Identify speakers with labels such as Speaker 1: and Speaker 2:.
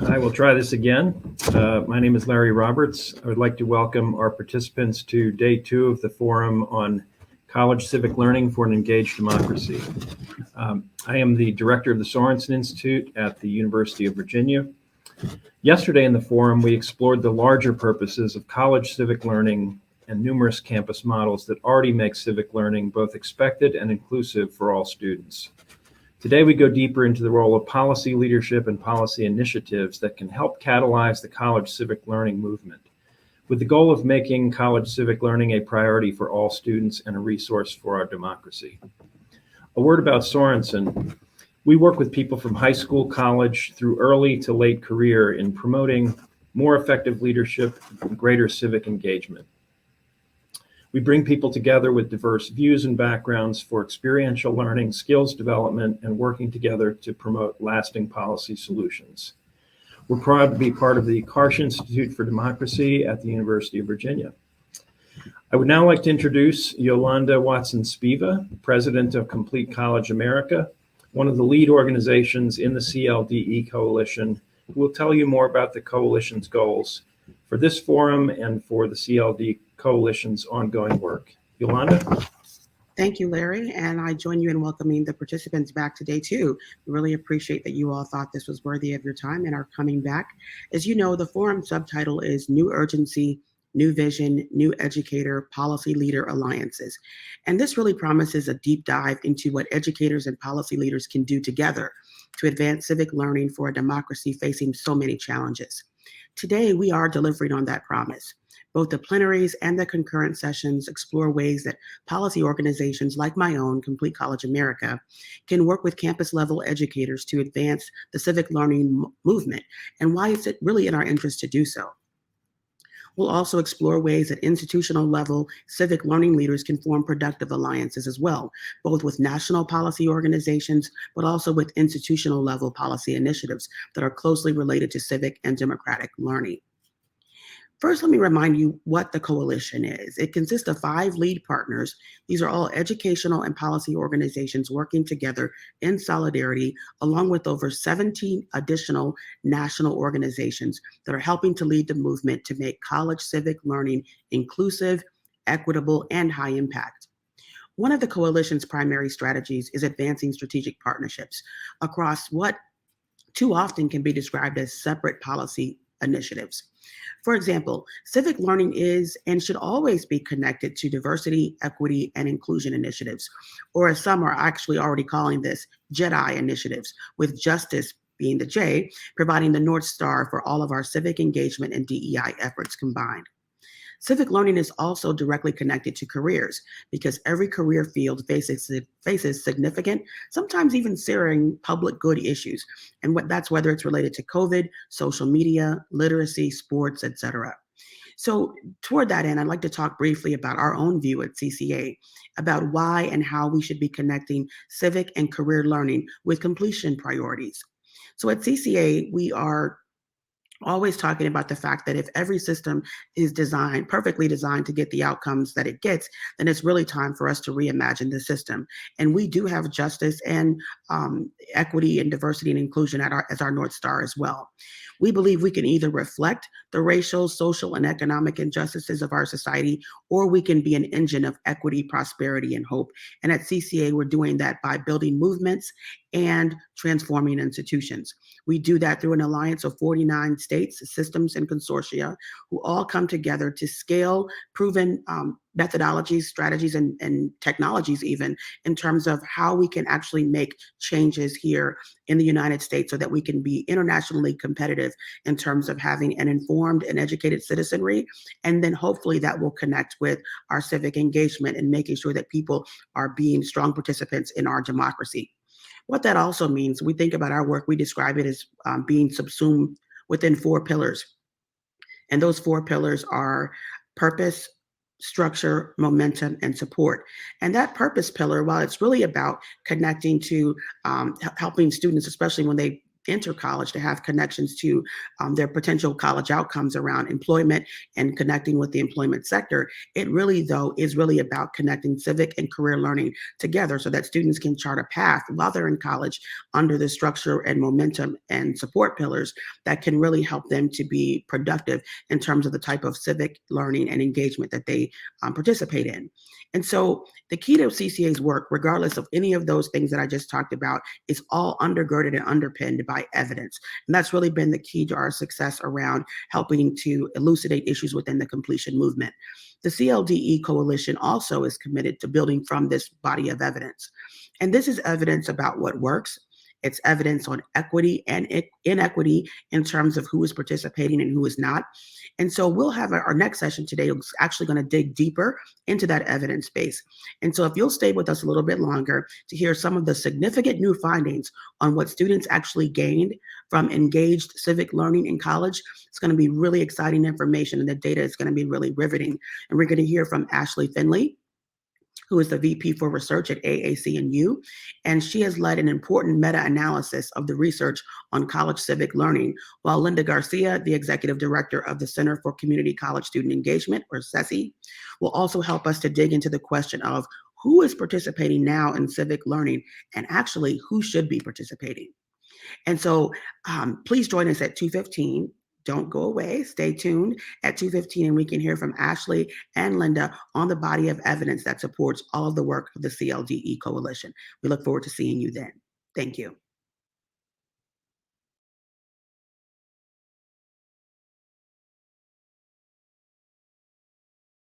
Speaker 1: I will try this again. My name is Larry Roberts. I would like to welcome our participants to day 2 of the forum on college civic learning for an engaged democracy. I am the director of the Sorensen Institute at the University of Virginia. Yesterday in the forum, we explored the larger purposes of college civic learning and numerous campus models that already make civic learning both expected and inclusive for all students. Today, we go deeper into the role of policy leadership and policy initiatives that can help catalyze the college civic learning movement, with the goal of making college civic learning a priority for all students and a resource for our democracy. A word about Sorensen. We work with people from high school, college, through early to late career in promoting more effective leadership and greater civic engagement. We bring people together with diverse views and backgrounds for experiential learning, skills development, and working together to promote lasting policy solutions. We're proud to be part of the Karsh Institute for Democracy at the University of Virginia. I would now like to introduce Yolanda Watson-Spiva, President of Complete College America, one of the lead organizations in the CLDE Coalition, who will tell you more about the coalition's goals for this forum and for the CLD Coalition's ongoing work. Yolanda?
Speaker 2: Thank you, Larry, and I join you in welcoming the participants back to day 2. We really appreciate that you all thought this was worthy of your time and are coming back. As you know, the forum subtitle is New Urgency, New Vision, New Educator, Policy Leader Alliances. And this really promises a deep dive into what educators and policy leaders can do together to advance civic learning for a democracy facing so many challenges. Today, we are delivering on that promise. Both the plenaries and the concurrent sessions explore ways that policy organizations like my own, Complete College America, can work with campus-level educators to advance the civic learning movement and why it's really in our interest to do so. We'll also explore ways that institutional-level civic learning leaders can form productive alliances as well, both with national policy organizations, but also with institutional-level policy initiatives that are closely related to civic and democratic learning. First, let me remind you what the coalition is. It consists of 5 lead partners. These are all educational and policy organizations working together in solidarity, along with over 17 additional national organizations that are helping to lead the movement to make college civic learning inclusive, equitable, and high impact. One of the coalition's primary strategies is advancing strategic partnerships across what too often can be described as separate policy initiatives. For example, civic learning is and should always be connected to diversity, equity, and inclusion initiatives, or as some are actually already calling this, JEDI initiatives, with justice being the J, providing the North Star for all of our civic engagement and DEI efforts combined. Civic learning is also directly connected to careers because every career field faces significant, sometimes even searing public good issues. And that's whether it's related to COVID, social media, literacy, sports, etc. So toward that end, I'd like to talk briefly about our own view at CCA, about why and how we should be connecting civic and career learning with completion priorities. So at CCA, we are always talking about the fact that if every system is perfectly designed to get the outcomes that it gets, then it's really time for us to reimagine the system. And we do have justice and equity and diversity and inclusion as our North Star as well. We believe we can either reflect the racial, social, and economic injustices of our society, or we can be an engine of equity, prosperity, and hope. And at CCA, we're doing that by building movements and transforming institutions. We do that through an alliance of 49 states, systems, and consortia who all come together to scale proven methodologies, strategies, and technologies even in terms of how we can actually make changes here in the United States so that we can be internationally competitive in terms of having an informed and educated citizenry. And then hopefully that will connect with our civic engagement and making sure that people are being strong participants in our democracy. What that also means, we think about our work, we describe it as being subsumed within 4 pillars. And those 4 pillars are purpose, structure, momentum, and support. And that purpose pillar, while it's really about connecting to helping students, especially when they enter college to have connections to their potential college outcomes around employment and connecting with the employment sector. It really, though, is really about connecting civic and career learning together so that students can chart a path while they're in college under the structure and momentum and support pillars that can really help them to be productive in terms of the type of civic learning and engagement that they participate in. And so the key to CCA's work, regardless of any of those things that I just talked about, is all undergirded and underpinned by evidence. And that's really been the key to our success around helping to elucidate issues within the completion movement. The CLDE Coalition also is committed to building from this body of evidence. And this is evidence about what works. It's evidence on equity and inequity in terms of who is participating and who is not. And so we'll have our next session today is actually going to dig deeper into that evidence base. And so if you'll stay with us a little bit longer to hear some of the significant new findings on what students actually gained from engaged civic learning in college, it's going to be really exciting information, and the data is going to be really riveting. And we're going to hear from Ashley Finley, who is the VP for Research at AAC&U, and she has led an important meta-analysis of the research on college civic learning, while Linda Garcia, the Executive Director of the Center for Community College Student Engagement, or CESE, will also help us to dig into the question of who is participating now in civic learning and actually who should be participating. And so please join us at 2:15. Don't go away. Stay tuned at 2:15, and we can hear from Ashley and Linda on the body of evidence that supports all of the work of the CLDE Coalition. We look forward to seeing you then. Thank you.